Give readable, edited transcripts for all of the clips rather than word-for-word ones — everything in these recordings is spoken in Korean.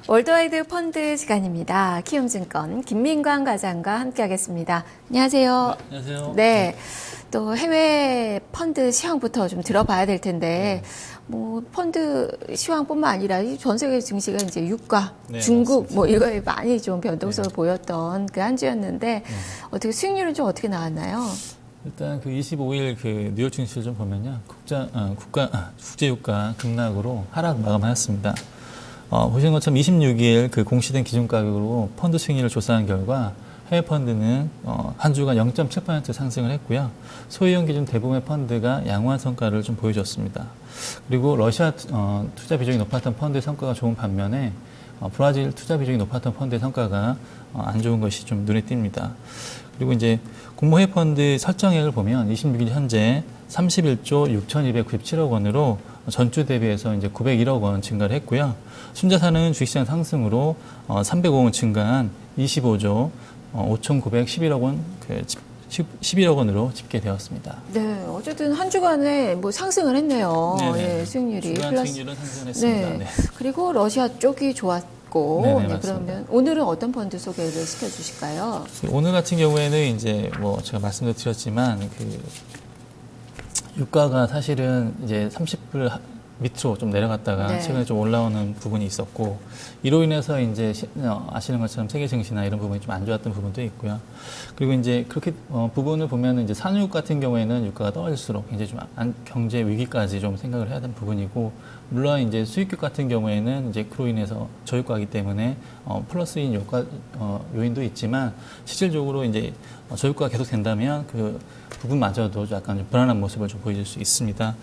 월드와이드 펀드 시간입니다. 키움증권 김민광 과장과 함께하겠습니다. 안녕하세요. 안녕하세요. 네, 또 해외 펀드 시황부터 좀 들어봐야 될 텐데, 뭐 펀드 시황뿐만 아니라 전 세계 증시가 이제 유가, 중국 맞습니다. 뭐 이거에 많이 좀 변동성을 보였던 그 한 주였는데 어떻게 수익률은 좀 어떻게 나왔나요? 일단 그 25일 그 뉴욕 증시를 좀 보면요, 국제 유가 급락으로 하락 마감하였습니다. 보시는 것처럼 26일 그 공시된 기준 가격으로 펀드 수익률을 조사한 결과 해외 펀드는 한 주간 0.7% 상승을 했고요. 소유형 기준 대부분의 펀드가 양호한 성과를 좀 보여줬습니다. 그리고 러시아 투자 비중이 높았던 펀드의 성과가 좋은 반면에 브라질 투자 비중이 높았던 펀드의 성과가 안 좋은 것이 좀 눈에 띕니다. 그리고 이제 공모해 펀드 설정액을 보면 26일 현재 31조 6,297억 원으로 전주 대비해서 이제 901억 원 증가를 했고요. 순자산은 주식시장 상승으로 305억 원 증가한 25조 5,911억 원, 11억 원으로 집계되었습니다. 네, 어쨌든 한 주간에 뭐 상승을 했네요. 예, 수익률이 주간 플러스. 수익률은 상승했습니다. 네. 네. 그리고 러시아 쪽이 좋았고, 네네, 그러면 오늘은 어떤 펀드 소개를 시켜주실까요? 오늘 같은 경우에는 이제 뭐 제가 말씀도 드렸지만 그 유가가 사실은 이제 30불 밑으로 좀 내려갔다가 최근에 좀 올라오는 부분이 있었고, 이로 인해서 이제 아시는 것처럼 세계 증시나 이런 부분이 좀 안 좋았던 부분도 있고요. 그리고 이제 그렇게 부분을 보면 이제 산유국 같은 경우에는 유가가 떨어질수록 굉장히 좀 경제 위기까지 좀 생각을 해야 되는 부분이고, 물론 이제 수익국 같은 경우에는 이제 그로 인해서 저유가이기 때문에 플러스인 요인도 있지만, 실질적으로 이제 저유가가 계속 된다면 그 부분마저도 약간 좀 불안한 모습을 좀 보여줄 수 있습니다.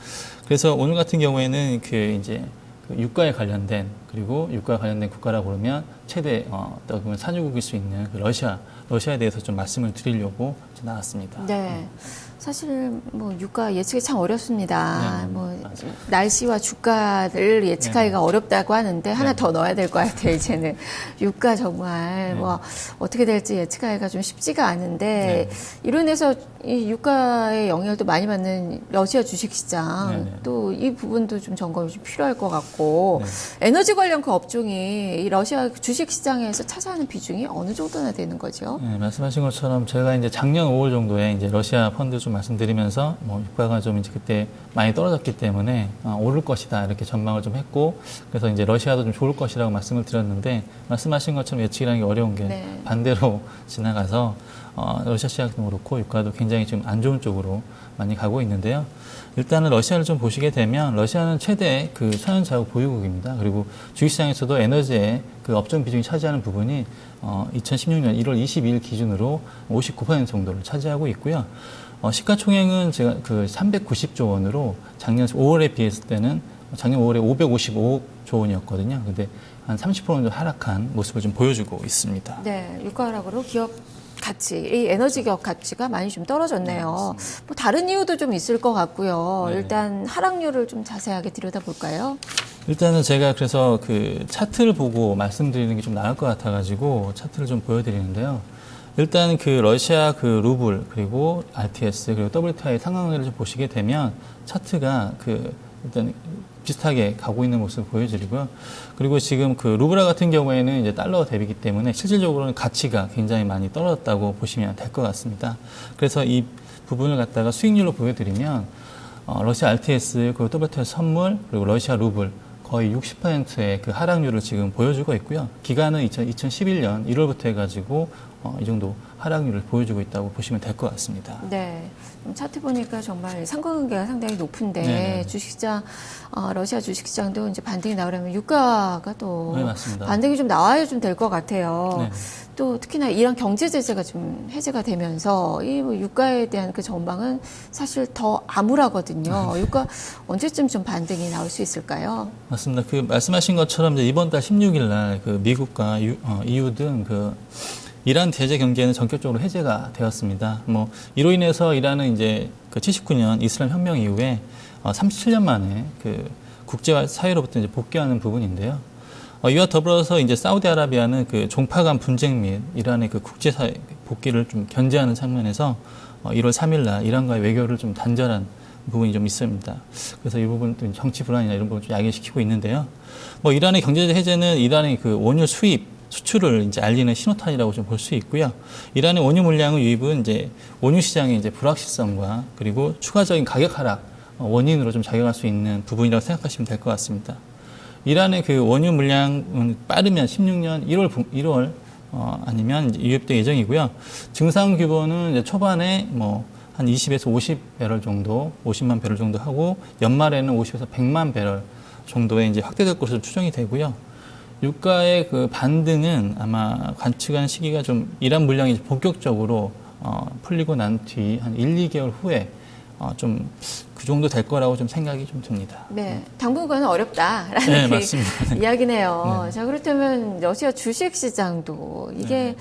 그래서 오늘 같은 경우에는 그 이제 그 유가에 관련된, 그리고 유가에 관련된 국가라고 그러면 최대 어떻게 보면 산유국일 수 있는 그 러시아에 대해서 좀 말씀을 드리려고 나왔습니다. 네. 사실 뭐 유가 예측이 참 어렵습니다. 네, 뭐 맞아요. 날씨와 주가를 예측하기가 어렵다고 하는데 하나 더 넣어야 될 것 같아요. 이제는 유가 정말 뭐 어떻게 될지 예측하기가 좀 쉽지가 않은데 이로 인해서 이 유가의 영향을 또 많이 받는 러시아 주식시장 또 이 부분도 좀 점검이 좀 필요할 것 같고 에너지 관련 그 업종이 이 러시아 주식시장에서 차지하는 비중이 어느 정도나 되는 거죠? 네, 말씀하신 것처럼 제가 이제 작년 5월 정도에 이제 러시아 펀드 좀 말씀드리면서 뭐 유가가 좀 이제 그때 많이 떨어졌기 때문에 오를 것이다 이렇게 전망을 좀 했고, 그래서 이제 러시아도 좀 좋을 것이라고 말씀을 드렸는데, 말씀하신 것처럼 예측이라는 게 어려운 게 반대로 지나가서 러시아 시장도 그렇고 유가도 굉장히 지금 안 좋은 쪽으로 많이 가고 있는데요. 일단은 러시아를 좀 보시게 되면 러시아는 최대 그 천연자국 보유국입니다. 그리고 주식시장에서도 에너지의 그 업종 비중이 차지하는 부분이 2016년 1월 22일 기준으로 59% 정도를 차지하고 있고요. 시가총액은 제가 그 390조 원으로 작년 5월에 비했을 때는 작년 5월에 555조 원이었거든요. 근데 한 30% 정도 하락한 모습을 좀 보여주고 있습니다. 네, 유가 하락으로 기업 가치, 이 에너지 기업 가치가 많이 좀 떨어졌네요. 뭐 다른 이유도 좀 있을 것 같고요. 일단 하락률을 좀 자세하게 들여다볼까요? 일단은 제가 그래서 그 차트를 보고 말씀드리는 게 좀 나을 것 같아가지고 차트를 좀 보여드리는데요. 일단 그 러시아 그 루블, 그리고 RTS, 그리고 WTI 상황을 좀 보시게 되면 차트가 그 일단 비슷하게 가고 있는 모습을 보여드리고요. 그리고 지금 그 루블화 같은 경우에는 이제 달러 대비기 때문에 실질적으로는 가치가 굉장히 많이 떨어졌다고 보시면 될 것 같습니다. 그래서 이 부분을 갖다가 수익률로 보여드리면 러시아 RTS, 그리고 WTI 선물, 그리고 러시아 루블 거의 60%의 그 하락률을 지금 보여주고 있고요. 기간은 2011년 1월부터 해가지고 이 정도 하락률을 보여주고 있다고 보시면 될 것 같습니다. 네. 차트 보니까 정말 상관관계가 상당히 높은데 주식시장, 러시아 주식시장도 이제 반등이 나오려면 유가가 또 반등이 좀 나와야 좀 될 것 같아요. 또 특히나 이런 경제 제재가 좀 해제가 되면서 이 뭐 유가에 대한 그 전망은 사실 더 암울하거든요. 유가 언제쯤 좀 반등이 나올 수 있을까요? 맞습니다. 그 말씀하신 것처럼 이제 이번 달 16일 날 그 미국과 EU 등 그 이란 제재 경계는 전격적으로 해제가 되었습니다. 뭐 이로 인해서 이란은 이제 그 79년 이슬람 혁명 이후에 37년 만에 그 국제화 사회로부터 이제 복귀하는 부분인데요. 이와 더불어서 이제 사우디아라비아는 그 종파 간 분쟁 및 이란의 그 국제사회 복귀를 좀 견제하는 측면에서 1월 3일 날 이란과의 외교를 좀 단절한 부분이 좀 있습니다. 그래서 이 부분 또 정치 불안이나 이런 부분을 좀 야기시키고 있는데요. 뭐 이란의 경제 해제는 이란의 그 원유 수입 수출을 이제 알리는 신호탄이라고 좀 볼 수 있고요. 이란의 원유 물량의 유입은 이제 원유 시장의 이제 불확실성과 그리고 추가적인 가격 하락 원인으로 좀 작용할 수 있는 부분이라고 생각하시면 될 것 같습니다. 이란의 그 원유 물량은 빠르면 16년 1월 아니면 이제 유입될 예정이고요. 증상 규모는 이제 초반에 뭐 한 20에서 50배럴 정도, 50만 배럴 정도 하고 연말에는 50에서 100만 배럴 정도에 이제 확대될 것으로 추정이 되고요. 유가의 그 반등은 아마 관측한 시기가 좀 이란 물량이 본격적으로 풀리고 난 뒤 한 1, 2개월 후에 좀 그 정도 될 거라고 좀 생각이 좀 듭니다. 네, 당분간은 어렵다라는 네, 맞습니다. 이야기네요. 네. 자, 그렇다면 러시아 주식 시장도 이게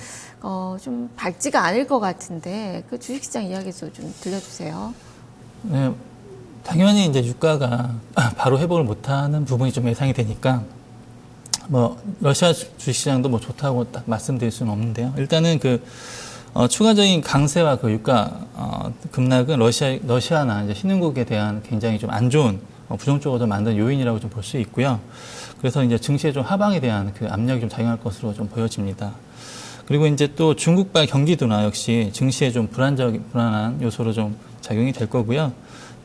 좀 밝지가 않을 것 같은데 그 주식 시장 이야기도 좀 들려주세요. 네, 당연히 이제 유가가 바로 회복을 못하는 부분이 좀 예상이 되니까 뭐 러시아 주식시장도 뭐 좋다고 딱 말씀드릴 수는 없는데요. 일단은 그 추가적인 강세와 그 유가 급락은 러시아나 이제 신흥국에 대한 굉장히 좀 안 좋은 부정적으로 만든 요인이라고 좀 볼 수 있고요. 그래서 이제 증시의 좀 하방에 대한 그 압력이 좀 작용할 것으로 좀 보여집니다. 그리고 이제 또 중국발 경기도나 역시 증시에 좀 불안한 요소로 좀 작용이 될 거고요.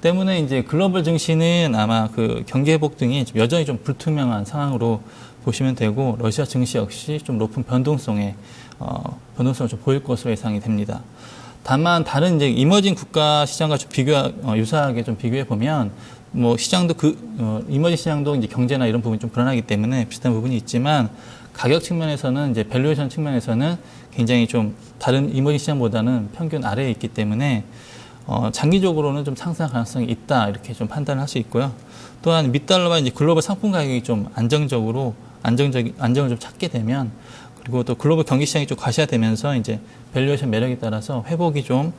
때문에 이제 글로벌 증시는 아마 그 경기 회복 등이 여전히 좀 불투명한 상황으로 보시면 되고 러시아 증시 역시 좀 높은 변동성을 좀 보일 것으로 예상이 됩니다. 다만 다른 이제 이머징 국가 시장과 좀 유사하게 좀 비교해 보면 뭐 시장도 이머징 시장도 이제 경제나 이런 부분이 좀 불안하기 때문에 비슷한 부분이 있지만 가격 측면에서는 이제 밸류에이션 측면에서는 굉장히 좀 다른 이머징 시장보다는 평균 아래에 있기 때문에 장기적으로는 좀 상승 가능성이 있다 이렇게 좀 판단을 할 수 있고요. 또한 미달러와 이제 글로벌 상품 가격이 좀 안정을 좀 찾게 되면 그리고 또 글로벌 경기 시장이 좀 과시화되면서 이제 밸류에이션 매력에 따라서 회복에 좀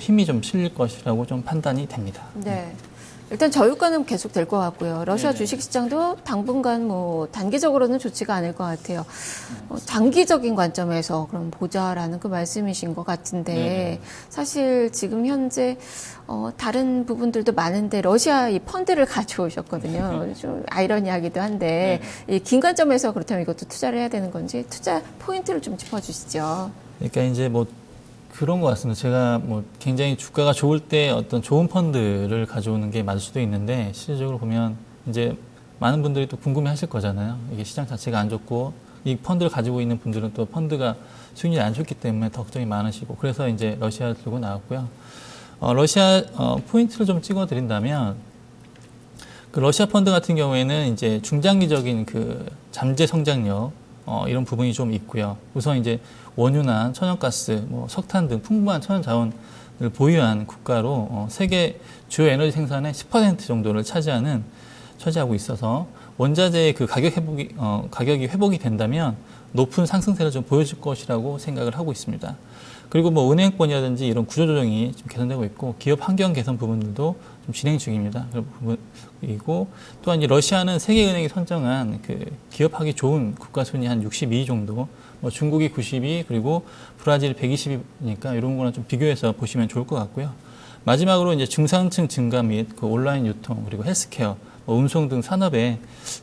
힘이 좀 실릴 것이라고 좀 판단이 됩니다. 네. 일단 저유가는 계속 될 것 같고요. 러시아 주식시장도 당분간 뭐 단기적으로는 좋지가 않을 것 같아요. 장기적인 관점에서 그럼 보자라는 그 말씀이신 것 같은데 사실 지금 현재 다른 부분들도 많은데 러시아 이 펀드를 가져오셨거든요. 좀 아이러니하기도 한데 이 긴 관점에서 그렇다면 이것도 투자를 해야 되는 건지 투자 포인트를 좀 짚어주시죠. 그러니까 이제 뭐 그런 것 같습니다. 제가 뭐 굉장히 주가가 좋을 때 어떤 좋은 펀드를 가져오는 게 맞을 수도 있는데 실질적으로 보면 이제 많은 분들이 또 궁금해 하실 거잖아요. 이게 시장 자체가 안 좋고 이 펀드를 가지고 있는 분들은 또 펀드가 수익률이 안 좋기 때문에 더 걱정이 많으시고 그래서 이제 러시아를 들고 나왔고요. 러시아 포인트를 좀 찍어 드린다면 그 러시아 펀드 같은 경우에는 이제 중장기적인 그 잠재 성장력 이런 부분이 좀 있고요. 우선 이제 원유나 천연가스, 뭐 석탄 등 풍부한 천연자원을 보유한 국가로 세계 주요 에너지 생산의 10% 정도를 차지하고 있어서 원자재의 그 가격이 회복이 된다면 높은 상승세를 좀 보여줄 것이라고 생각을 하고 있습니다. 그리고 뭐 은행권이라든지 이런 구조조정이 좀 개선되고 있고 기업 환경 개선 부분들도 좀 진행 중입니다. 그리고 또한 이제 러시아는 세계은행이 선정한 그 기업하기 좋은 국가 순위 한 62위 정도, 뭐 중국이 92, 그리고 브라질이 120이니까 이런 거랑 좀 비교해서 보시면 좋을 것 같고요. 마지막으로 이제 중산층 증가 및 그 온라인 유통 그리고 헬스케어, 운송 등 산업에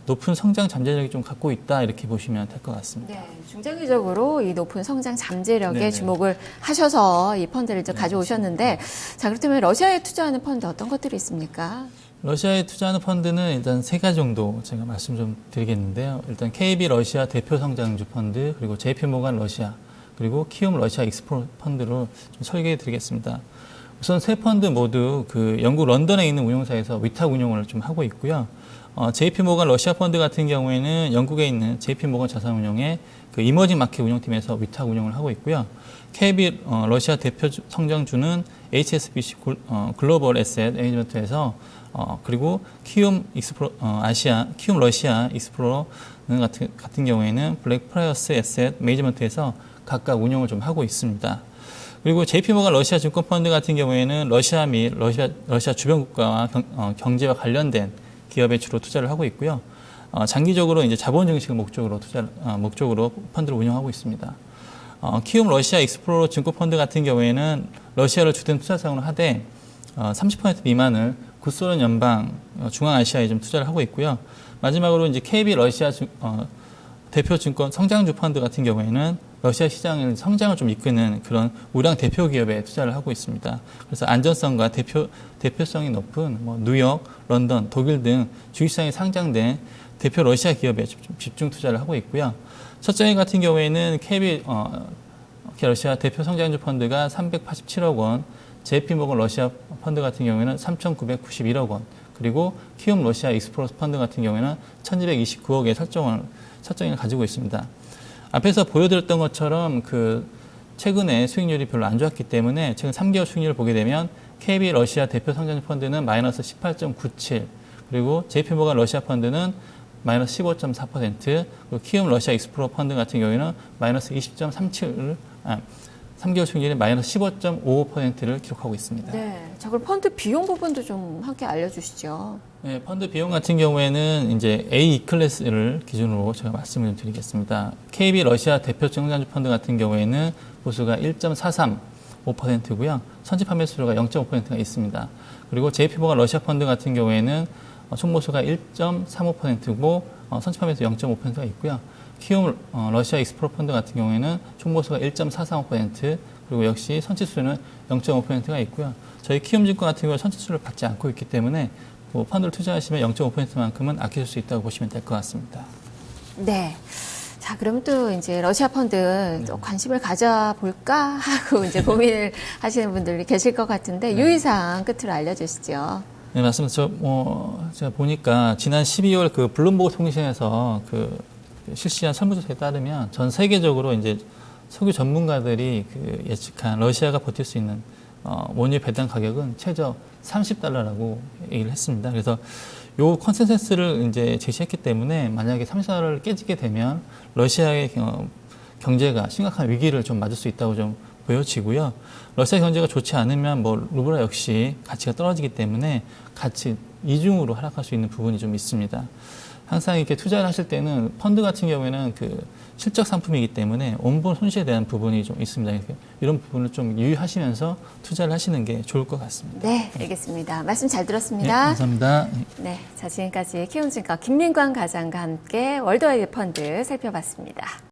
높은 성장 잠재력이 좀 갖고 있다 이렇게 보시면 될 것 같습니다. 네, 중장기적으로 이 높은 성장 잠재력에 네네. 주목을 하셔서 이 펀드를 이제 가져오셨는데, 자 그렇다면 러시아에 투자하는 펀드 어떤 것들이 있습니까? 러시아에 투자하는 펀드는 일단 세 가지 정도 제가 말씀 좀 드리겠는데요. 일단 KB 러시아 대표 성장주 펀드, 그리고 JP모간 러시아, 그리고 키움 러시아 익스플로러 펀드로 좀 설계해 드리겠습니다. 우선 세 펀드 모두 그 영국 런던에 있는 운용사에서 위탁 운용을 좀 하고 있고요. JP모간 러시아 펀드 같은 경우에는 영국에 있는 JP모간 자산운용의 그 이머징 마켓 운용팀에서 위탁 운용을 하고 있고요. KB 러시아 대표 성장주는 HSBC 글로벌 에셋 매니지먼트에서 그리고 키움 러시아 익스플로러는 같은 경우에는 블랙프라이어스 에셋 매니지먼트에서 각각 운용을 좀 하고 있습니다. 그리고 JP모간 러시아 증권펀드 같은 경우에는 러시아 및 러시아 주변 국가와 경제와 관련된 기업에 주로 투자를 하고 있고요. 장기적으로 이제 자본 증식을 목적으로 펀드를 운영하고 있습니다. 키움 러시아 익스플로러 증권펀드 같은 경우에는 러시아를 주된 투자상으로 하되 30% 미만을 구소련 연방 중앙아시아에 좀 투자를 하고 있고요. 마지막으로 이제 KB 러시아 대표 증권 성장주 펀드 같은 경우에는 러시아 시장의 성장을 좀 이끄는 그런 우량 대표 기업에 투자를 하고 있습니다. 그래서 안전성과 대표성이 높은 뭐 뉴욕, 런던, 독일 등 주식시장에 상장된 대표 러시아 기업에 집중 투자를 하고 있고요. 첫째 같은 경우에는 KB 러시아 대표 성장주 펀드가 387억 원, JP모건 러시아 펀드 같은 경우에는 3,991억 원, 그리고 키움 러시아 익스프로스 펀드 같은 경우에는 1,229억의 설정을 가지고 있습니다. 앞에서 보여드렸던 것처럼 최근에 수익률이 별로 안 좋았기 때문에 최근 3개월 수익률을 보게 되면 KB 러시아 대표 성장주 펀드는 마이너스 18.97, 그리고 JP모건 러시아 펀드는 마이너스 15.4%, 그리고 키움 러시아 익스프로 펀드 같은 경우에는 마이너스 20.37을 3개월 수익률이 마이너스 15.55%를 기록하고 있습니다. 네, 저걸 펀드 비용 부분도 좀 함께 알려주시죠. 네, 펀드 비용 같은 경우에는 이제 A 클래스를 기준으로 제가 말씀을 드리겠습니다. KB 러시아 대표 성장주 펀드 같은 경우에는 보수가 1.435%고요. 선지 판매 수수료가 0.5%가 있습니다. 그리고 JP모건 러시아 펀드 같은 경우에는 총보수가 1.35%고 선지 판매 수 0.5%가 있고요. 키움 러시아 익스프로 펀드 같은 경우에는 총보수가 1.435%, 그리고 역시 선치수는 0.5%가 있고요. 저희 키움증권 같은 경우는 선치수를 받지 않고 있기 때문에 펀드를 투자하시면 0.5%만큼은 아끼실 수 있다고 보시면 될 것 같습니다. 네. 자, 그럼 또 이제 러시아 펀드 또 관심을 가져볼까 하고 이제 고민을 하시는 분들이 계실 것 같은데 유의사항 끝으로 알려주시죠. 네, 맞습니다. 제가 보니까 지난 12월 블룸버그 통신에서 실시한 설문조사에 따르면 전 세계적으로 이제 석유 전문가들이 예측한 러시아가 버틸 수 있는 원유 배당 가격은 최저 $30라고 얘기를 했습니다. 그래서 요 컨센서스를 이제 제시했기 때문에 만약에 30달러를 깨지게 되면 러시아의 경제가 심각한 위기를 좀 맞을 수 있다고 좀 보여지고요. 러시아 경제가 좋지 않으면 루블화 역시 가치가 떨어지기 때문에 같이 이중으로 하락할 수 있는 부분이 좀 있습니다. 항상 이렇게 투자를 하실 때는 펀드 같은 경우에는 실적 상품이기 때문에 원본 손실에 대한 부분이 좀 있습니다. 이런 부분을 좀 유의하시면서 투자를 하시는 게 좋을 것 같습니다. 네, 알겠습니다. 말씀 잘 들었습니다. 네, 감사합니다. 네, 자 지금까지 키움증권 김민광 과장과 함께 월드와이드 펀드 살펴봤습니다.